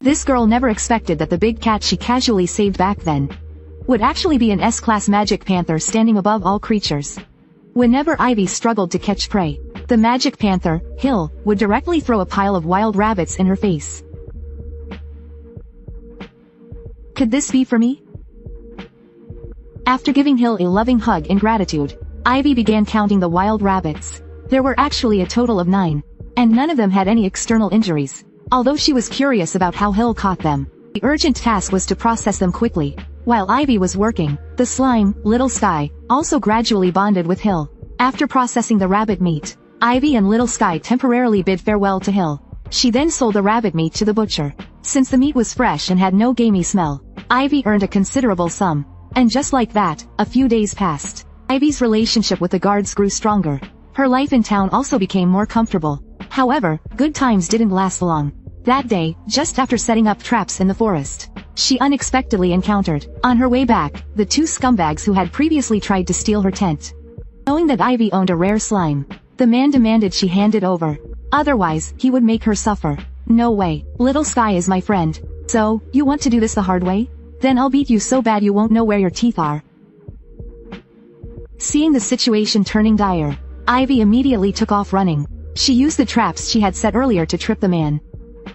This girl never expected that the big cat she casually saved back then would actually be an S-class magic panther standing above all creatures. Whenever Ivy struggled to catch prey, the magic panther, Hill, would directly throw a pile of wild rabbits in her face. Could this be for me? After giving Hill a loving hug in gratitude, Ivy began counting the wild rabbits. There were actually a total of 9, and none of them had any external injuries, although she was curious about how Hill caught them. The urgent task was to process them quickly. While Ivy was working, the slime, Little Sky, also gradually bonded with Hill. After processing the rabbit meat, Ivy and Little Sky temporarily bid farewell to Hill. She then sold the rabbit meat to the butcher. Since the meat was fresh and had no gamey smell, Ivy earned a considerable sum. And just like that, a few days passed. Ivy's relationship with the guards grew stronger. Her life in town also became more comfortable. However, good times didn't last long. That day, just after setting up traps in the forest, she unexpectedly encountered, on her way back, the 2 scumbags who had previously tried to steal her tent. Knowing that Ivy owned a rare slime, the man demanded she hand it over. Otherwise, he would make her suffer. No way. Little Sky is my friend. So, you want to do this the hard way? Then I'll beat you so bad you won't know where your teeth are. Seeing the situation turning dire, Ivy immediately took off running. She used the traps she had set earlier to trip the man.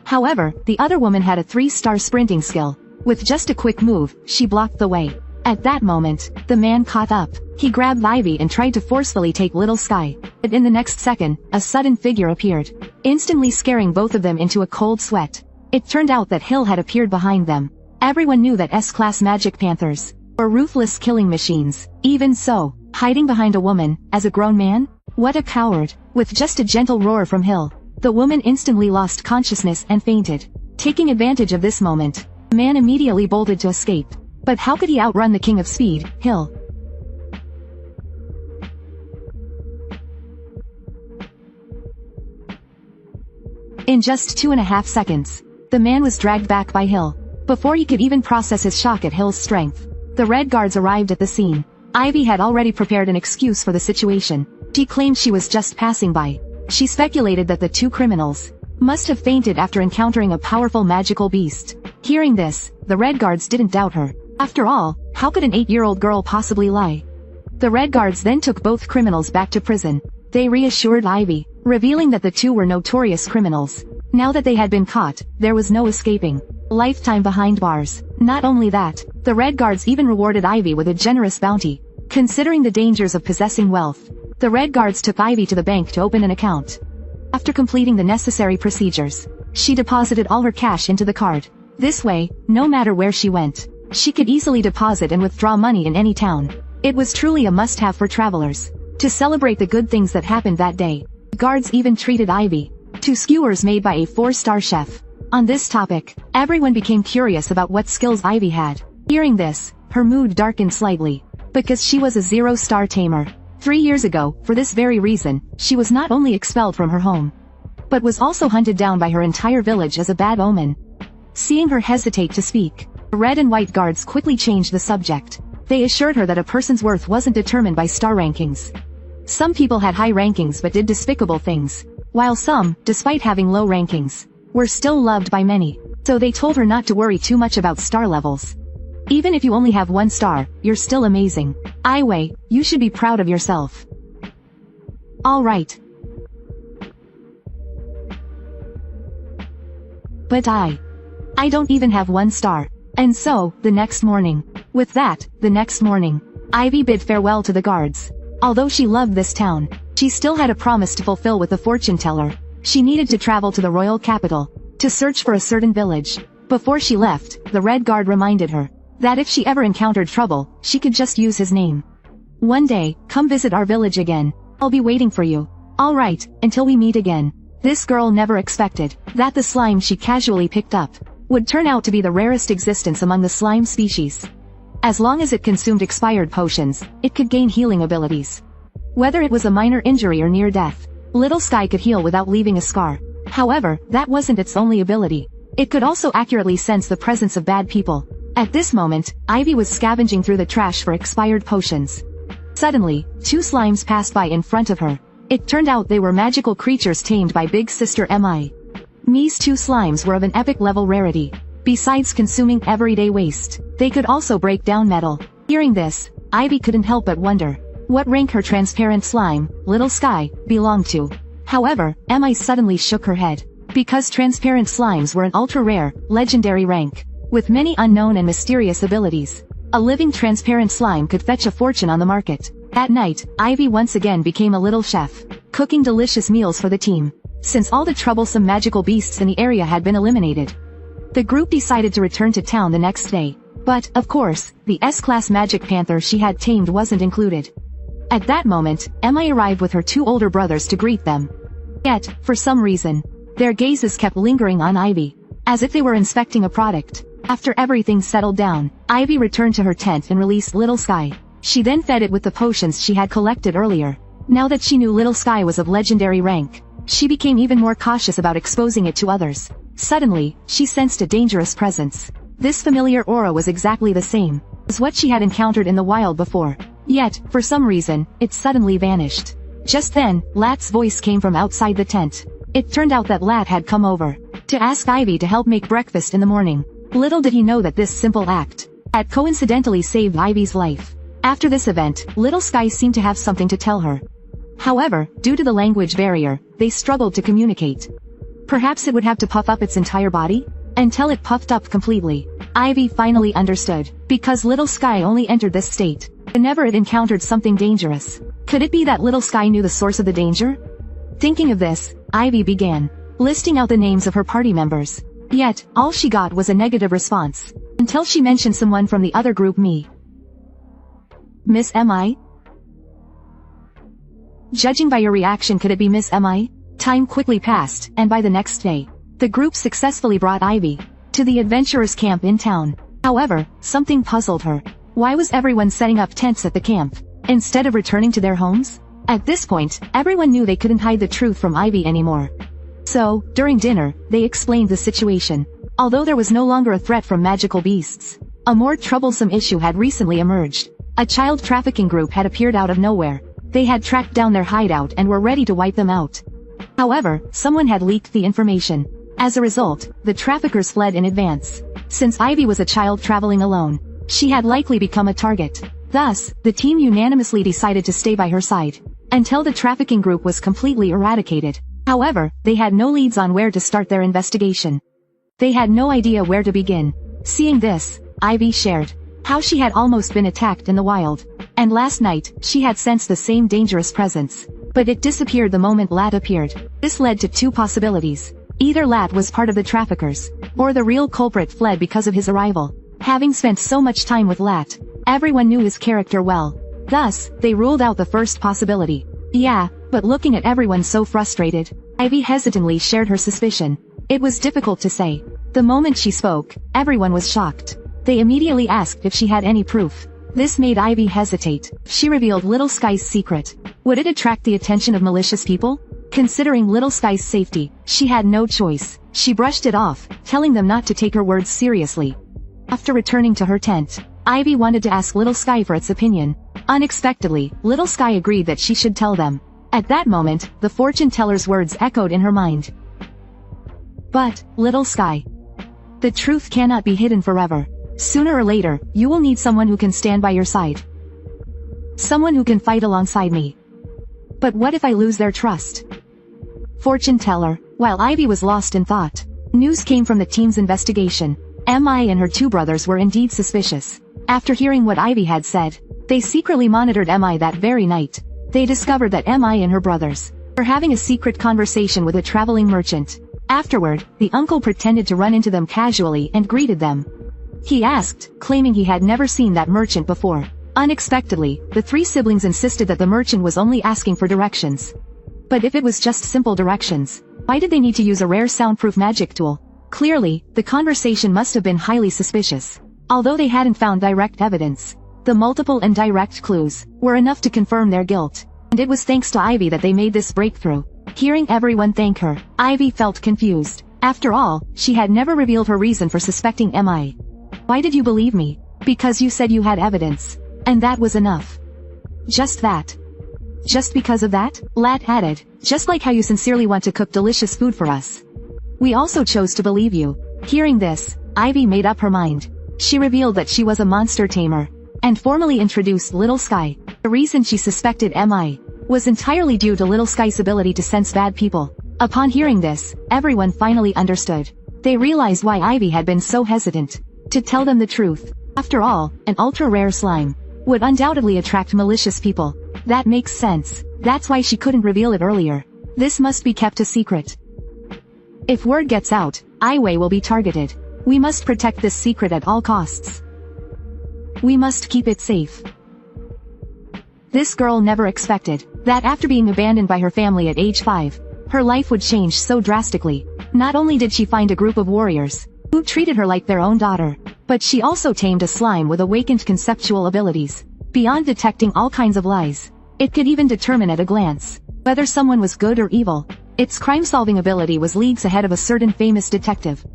However, the other woman had a 3-star sprinting skill. With just a quick move, she blocked the way. At that moment, the man caught up. He grabbed Ivy and tried to forcefully take Little Sky. But in the next second, a sudden figure appeared, instantly scaring both of them into a cold sweat. It turned out that Hill had appeared behind them. Everyone knew that S-class magic panthers were ruthless killing machines. Even so, hiding behind a woman, as a grown man? What a coward. With just a gentle roar from Hill, the woman instantly lost consciousness and fainted. Taking advantage of this moment, the man immediately bolted to escape. But how could he outrun the king of speed, Hill? In just 2.5 seconds, the man was dragged back by Hill. Before he could even process his shock at Hill's strength, the Red Guards arrived at the scene. Ivy had already prepared an excuse for the situation. She claimed she was just passing by. She speculated that the 2 criminals must have fainted after encountering a powerful magical beast. Hearing this, the Red Guards didn't doubt her. After all, how could an 8-year-old girl possibly lie? The Red Guards then took both criminals back to prison. They reassured Ivy, revealing that the 2 were notorious criminals. Now that they had been caught, there was no escaping. Lifetime behind bars. Not only that, the Red Guards even rewarded Ivy with a generous bounty. Considering the dangers of possessing wealth, the Red Guards took Ivy to the bank to open an account. After completing the necessary procedures, she deposited all her cash into the card. This way, no matter where she went, she could easily deposit and withdraw money in any town. It was truly a must-have for travelers. To celebrate the good things that happened that day, the guards even treated Ivy to skewers made by a 4-star chef. On this topic, everyone became curious about what skills Ivy had. Hearing this, her mood darkened slightly, because she was a 0-star tamer. 3 years ago, for this very reason, she was not only expelled from her home, but was also hunted down by her entire village as a bad omen. Seeing her hesitate to speak, the red and white guards quickly changed the subject. They assured her that a person's worth wasn't determined by star rankings. Some people had high rankings but did despicable things, while some, despite having low rankings, were still loved by many. So they told her not to worry too much about star levels. Even if you only have 1 star, you're still amazing. Aiwei, you should be proud of yourself. Alright. But I don't even have 1 star. And so, the next morning. With that, the next morning, Ivy bid farewell to the guards. Although she loved this town, she still had a promise to fulfill with the fortune teller. She needed to travel to the royal capital, to search for a certain village. Before she left, the Red Guard reminded her that if she ever encountered trouble, she could just use his name. One day, come visit our village again. I'll be waiting for you. Alright, until we meet again. This girl never expected that the slime she casually picked up would turn out to be the rarest existence among the slime species. As long as it consumed expired potions, it could gain healing abilities. Whether it was a minor injury or near death, Little Sky could heal without leaving a scar. However, that wasn't its only ability. It could also accurately sense the presence of bad people. At this moment, Ivy was scavenging through the trash for expired potions. Suddenly, 2 slimes passed by in front of her. It turned out they were magical creatures tamed by Big Sister Mi. Mi's two slimes were of an epic level rarity. Besides consuming everyday waste, they could also break down metal. Hearing this, Ivy couldn't help but wonder what rank her transparent slime, Little Sky, belonged to. However, Mi suddenly shook her head. Because transparent slimes were an ultra-rare, legendary rank, with many unknown and mysterious abilities. A living transparent slime could fetch a fortune on the market. That night, Ivy once again became a little chef, cooking delicious meals for the team. Since all the troublesome magical beasts in the area had been eliminated, the group decided to return to town the next day. But, of course, the S-class magic panther she had tamed wasn't included. At that moment, Mi arrived with her two older brothers to greet them. Yet, for some reason, their gazes kept lingering on Ivy, as if they were inspecting a product. After everything settled down, Ivy returned to her tent and released Little Sky. She then fed it with the potions she had collected earlier. Now that she knew Little Sky was of legendary rank, she became even more cautious about exposing it to others. Suddenly, she sensed a dangerous presence. This familiar aura was exactly the same as what she had encountered in the wild before. Yet, for some reason, it suddenly vanished. Just then, Lat's voice came from outside the tent. It turned out that Lat had come over to ask Ivy to help make breakfast in the morning. Little did he know that this simple act had coincidentally saved Ivy's life. After this event, Little Sky seemed to have something to tell her. However, due to the language barrier, they struggled to communicate. Perhaps it would have to puff up its entire body? Until it puffed up completely. Ivy finally understood. Because Little Sky only entered this state whenever it encountered something dangerous. Could it be that Little Sky knew the source of the danger? Thinking of this, Ivy began listing out the names of her party members. Yet, all she got was a negative response. Until she mentioned someone from the other group, Mi. Miss Mi? Judging by your reaction, could it be Miss Mi? Time quickly passed, and by the next day, the group successfully brought Ivy to the adventurers' camp in town. However, something puzzled her. Why was everyone setting up tents at the camp, instead of returning to their homes? At this point, everyone knew they couldn't hide the truth from Ivy anymore. So, during dinner, they explained the situation. Although there was no longer a threat from magical beasts, a more troublesome issue had recently emerged. A child trafficking group had appeared out of nowhere. They had tracked down their hideout and were ready to wipe them out. However, someone had leaked the information. As a result, the traffickers fled in advance. Since Ivy was a child traveling alone, she had likely become a target. Thus, the team unanimously decided to stay by her side until the trafficking group was completely eradicated. However, they had no leads on where to start their investigation. They had no idea where to begin. Seeing this, Ivy shared how she had almost been attacked in the wild, and last night, she had sensed the same dangerous presence. But it disappeared the moment Lat appeared. This led to two possibilities. Either Lat was part of the traffickers, or the real culprit fled because of his arrival. Having spent so much time with Lat, everyone knew his character well. Thus, they ruled out the first possibility. Yeah, but looking at everyone so frustrated, Ivy hesitantly shared her suspicion. It was difficult to say. The moment she spoke, everyone was shocked. They immediately asked if she had any proof. This made Ivy hesitate. She revealed Little Sky's secret. Would it attract the attention of malicious people? Considering Little Sky's safety, she had no choice. She brushed it off, telling them not to take her words seriously. After returning to her tent, Ivy wanted to ask Little Sky for its opinion. Unexpectedly, Little Sky agreed that she should tell them. At that moment, the fortune teller's words echoed in her mind. But, Little Sky, the truth cannot be hidden forever. Sooner or later, you will need someone who can stand by your side. Someone who can fight alongside me. But what if I lose their trust? Fortune teller. While Ivy was lost in thought, news came from the team's investigation. Mi and her two brothers were indeed suspicious. After hearing what Ivy had said, they secretly monitored Mi that very night. They discovered that Mi and her brothers were having a secret conversation with a traveling merchant. Afterward, the uncle pretended to run into them casually and greeted them. He asked, claiming he had never seen that merchant before. Unexpectedly, the three siblings insisted that the merchant was only asking for directions. But if it was just simple directions, why did they need to use a rare soundproof magic tool? Clearly, the conversation must have been highly suspicious. Although they hadn't found direct evidence, the multiple and direct clues were enough to confirm their guilt. And it was thanks to Ivy that they made this breakthrough. Hearing everyone thank her, Ivy felt confused. After all, she had never revealed her reason for suspecting Mi. Why did you believe me? Because you said you had evidence. And that was enough. Just that. Just because of that? Lat added, just like how you sincerely want to cook delicious food for us. We also chose to believe you. Hearing this, Ivy made up her mind. She revealed that she was a monster tamer, and formally introduced Little Sky. The reason she suspected MI was entirely due to Little Sky's ability to sense bad people. Upon hearing this, everyone finally understood. They realized why Ivy had been so hesitant to tell them the truth. After all, an ultra-rare slime would undoubtedly attract malicious people. That makes sense. That's why she couldn't reveal it earlier. This must be kept a secret. If word gets out, Iway will be targeted. We must protect this secret at all costs. We must keep it safe. This girl never expected that after being abandoned by her family at age 5, her life would change so drastically. Not only did she find a group of warriors who treated her like their own daughter, but she also tamed a slime with awakened conceptual abilities. Beyond detecting all kinds of lies, it could even determine at a glance whether someone was good or evil. Its crime-solving ability was leagues ahead of a certain famous detective.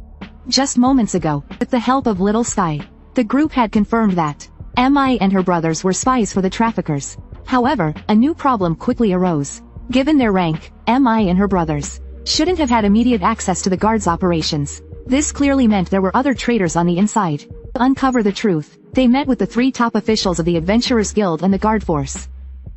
Just moments ago, with the help of Little Sky, the group had confirmed that MI and her brothers were spies for the traffickers. However, a new problem quickly arose. Given their rank, MI and her brothers shouldn't have had immediate access to the guards' operations. This clearly meant there were other traitors on the inside. To uncover the truth, they met with the 3 top officials of the Adventurers Guild and the Guard Force.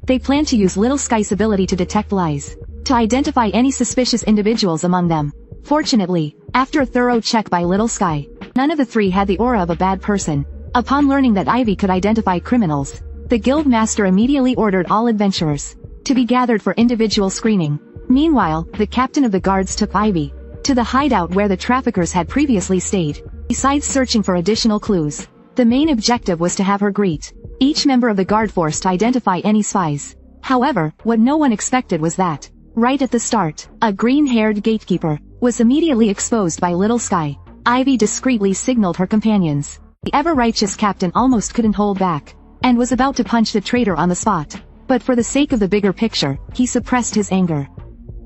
They planned to use Little Sky's ability to detect lies, to identify any suspicious individuals among them. Fortunately, after a thorough check by Little Sky, none of the 3 had the aura of a bad person. Upon learning that Ivy could identify criminals, the guild master immediately ordered all adventurers to be gathered for individual screening. Meanwhile, the captain of the guards took Ivy to the hideout where the traffickers had previously stayed. Besides searching for additional clues, the main objective was to have her greet each member of the guard force to identify any spies. However, what no one expected was that, right at the start, a green-haired gatekeeper was immediately exposed by Little Sky. Ivy discreetly signaled her companions. The ever-righteous captain almost couldn't hold back, and was about to punch the traitor on the spot. But for the sake of the bigger picture, he suppressed his anger.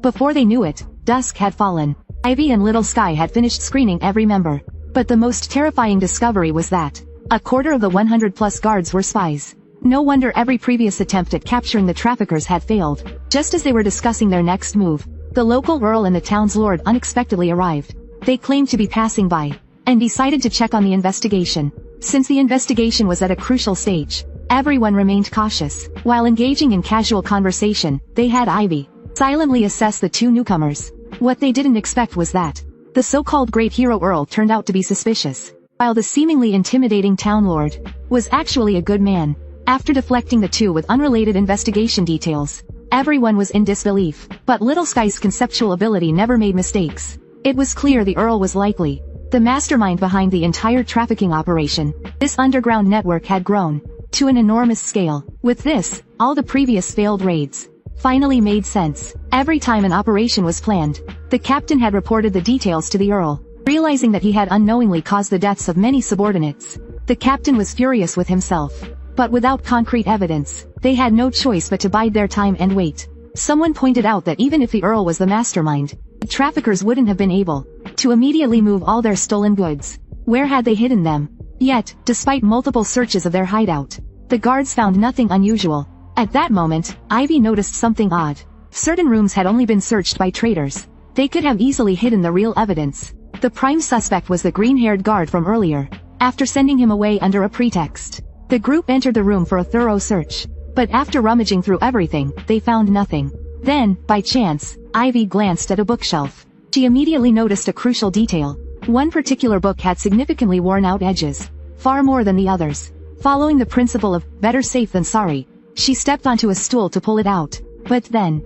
Before they knew it, dusk had fallen. Ivy and Little Sky had finished screening every member. But the most terrifying discovery was that a quarter of the 100+ guards were spies. No wonder every previous attempt at capturing the traffickers had failed. Just as they were discussing their next move, the local earl and the town's lord unexpectedly arrived. They claimed to be passing by, and decided to check on the investigation. Since the investigation was at a crucial stage, everyone remained cautious. While engaging in casual conversation, they had Ivy silently assess the 2 newcomers. What they didn't expect was that the so-called great hero earl turned out to be suspicious, while the seemingly intimidating town lord was actually a good man. After deflecting the 2 with unrelated investigation details, everyone was in disbelief. But Little Sky's conceptual ability never made mistakes. It was clear the earl was likely the mastermind behind the entire trafficking operation. This underground network had grown to an enormous scale. With this, all the previous failed raids finally made sense. Every time an operation was planned, the captain had reported the details to the earl. Realizing that he had unknowingly caused the deaths of many subordinates, the captain was furious with himself. But without concrete evidence, they had no choice but to bide their time and wait. Someone pointed out that even if the earl was the mastermind, the traffickers wouldn't have been able to immediately move all their stolen goods. Where had they hidden them? Yet, despite multiple searches of their hideout, the guards found nothing unusual. At that moment, Ivy noticed something odd. Certain rooms had only been searched by traitors. They could have easily hidden the real evidence. The prime suspect was the green-haired guard from earlier. After sending him away under a pretext, the group entered the room for a thorough search. But after rummaging through everything, they found nothing. Then, by chance, Ivy glanced at a bookshelf. She immediately noticed a crucial detail. One particular book had significantly worn-out edges, far more than the others. Following the principle of better safe than sorry, she stepped onto a stool to pull it out. But then,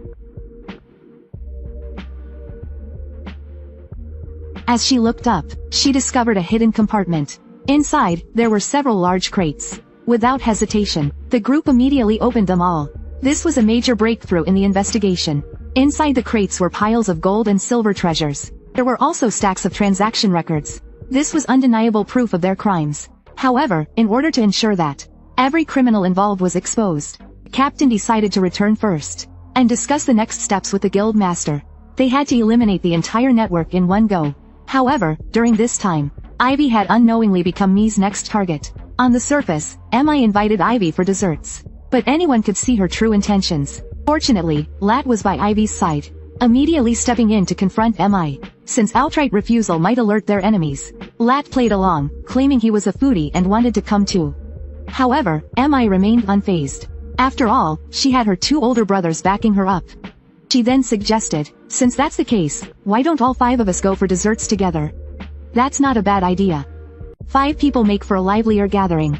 as she looked up, she discovered a hidden compartment. Inside, there were several large crates. Without hesitation, the group immediately opened them all. This was a major breakthrough in the investigation. Inside the crates were piles of gold and silver treasures. There were also stacks of transaction records. This was undeniable proof of their crimes. However, in order to ensure that every criminal involved was exposed, the captain decided to return first and discuss the next steps with the guild master. They had to eliminate the entire network in one go. However, during this time, Ivy had unknowingly become Mi's next target. On the surface, Mi invited Ivy for desserts, but anyone could see her true intentions. Fortunately, Lat was by Ivy's side, immediately stepping in to confront Mi. since outright refusal might alert their enemies. Lat played along, claiming he was a foodie and wanted to come too. However, Mi remained unfazed. After all, she had her 2 older brothers backing her up. She then suggested, since that's the case, why don't all 5 of us go for desserts together? That's not a bad idea. 5 people make for a livelier gathering.